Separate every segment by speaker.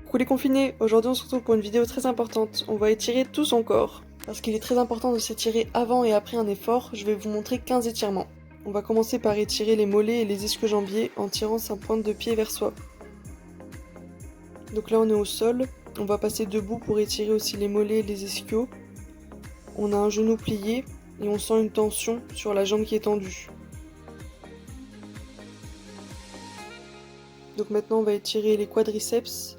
Speaker 1: Coucou les confinés, aujourd'hui on se retrouve pour une vidéo très importante. On va étirer tout son corps. Parce qu'il est très important de s'étirer avant et après un effort, je vais vous montrer 15 étirements. On va commencer par étirer les mollets et les ischio-jambiers en tirant sa pointe de pied vers soi. Donc là on est au sol, on va passer debout pour étirer aussi les mollets et les ischios. On a un genou plié et on sent une tension sur la jambe qui est tendue. Donc maintenant on va étirer les quadriceps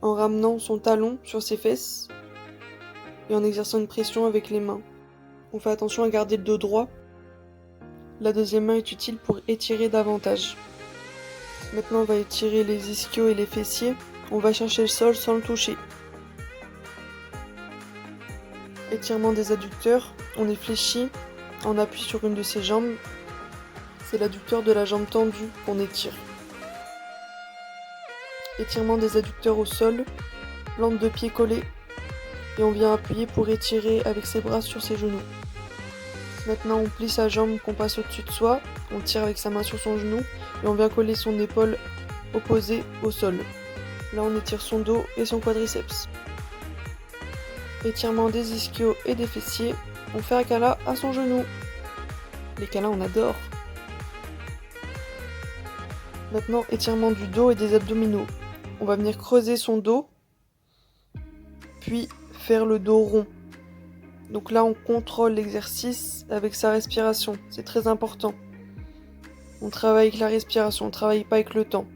Speaker 1: en ramenant son talon sur ses fesses et en exerçant une pression avec les mains. On fait attention à garder le dos droit. La deuxième main est utile pour étirer davantage. Maintenant on va étirer les ischios et les fessiers. On va chercher le sol sans le toucher. Étirement des adducteurs, on est fléchi, on appuie sur une de ses jambes. C'est l'adducteur de la jambe tendue qu'on étire. Étirement des adducteurs au sol, plante de pied collée, et on vient appuyer pour étirer avec ses bras sur ses genoux. Maintenant on plie sa jambe qu'on passe au-dessus de soi, on tire avec sa main sur son genou, et on vient coller son épaule opposée au sol. Là on étire son dos et son quadriceps. Étirement des ischios et des fessiers, on fait un câlin à son genou. Les câlins on adore. Maintenant étirement du dos et des abdominaux. On va venir creuser son dos, puis faire le dos rond. Donc là on contrôle l'exercice avec sa respiration, c'est très important. On travaille avec la respiration, on ne travaille pas avec le temps.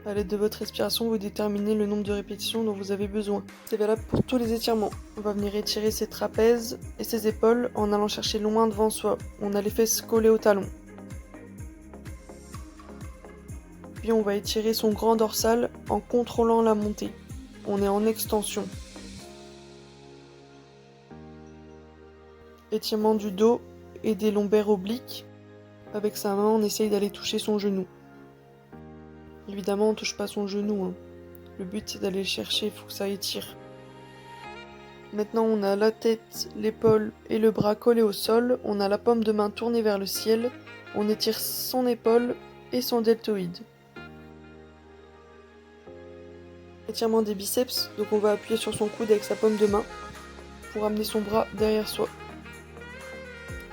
Speaker 1: À l'aide de votre respiration, vous déterminez le nombre de répétitions dont vous avez besoin. C'est valable pour tous les étirements. On va venir étirer ses trapèzes et ses épaules en allant chercher loin devant soi. On a les fesses collées au talon. Puis on va étirer son grand dorsal en contrôlant la montée. On est en extension. Étirement du dos et des lombaires obliques. Avec sa main, on essaye d'aller toucher son genou. Évidemment, on ne touche pas son genou. Le but, c'est d'aller le chercher, il faut que ça étire. Maintenant, on a la tête, l'épaule et le bras collés au sol. On a la paume de main tournée vers le ciel. On étire son épaule et son deltoïde. Étirement des biceps, donc on va appuyer sur son coude avec sa paume de main pour amener son bras derrière soi.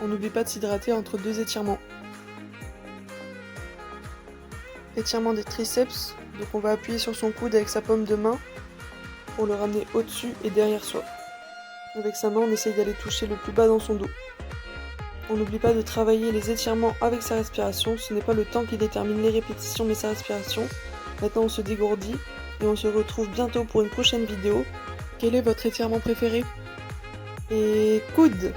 Speaker 1: On n'oublie pas de s'hydrater entre deux étirements. Étirement des triceps, donc on va appuyer sur son coude avec sa paume de main pour le ramener au-dessus et derrière soi. Avec sa main, on essaye d'aller toucher le plus bas dans son dos. On n'oublie pas de travailler les étirements avec sa respiration, ce n'est pas le temps qui détermine les répétitions mais sa respiration. Maintenant on se dégourdit et on se retrouve bientôt pour une prochaine vidéo. Quel est votre étirement préféré? Et coude!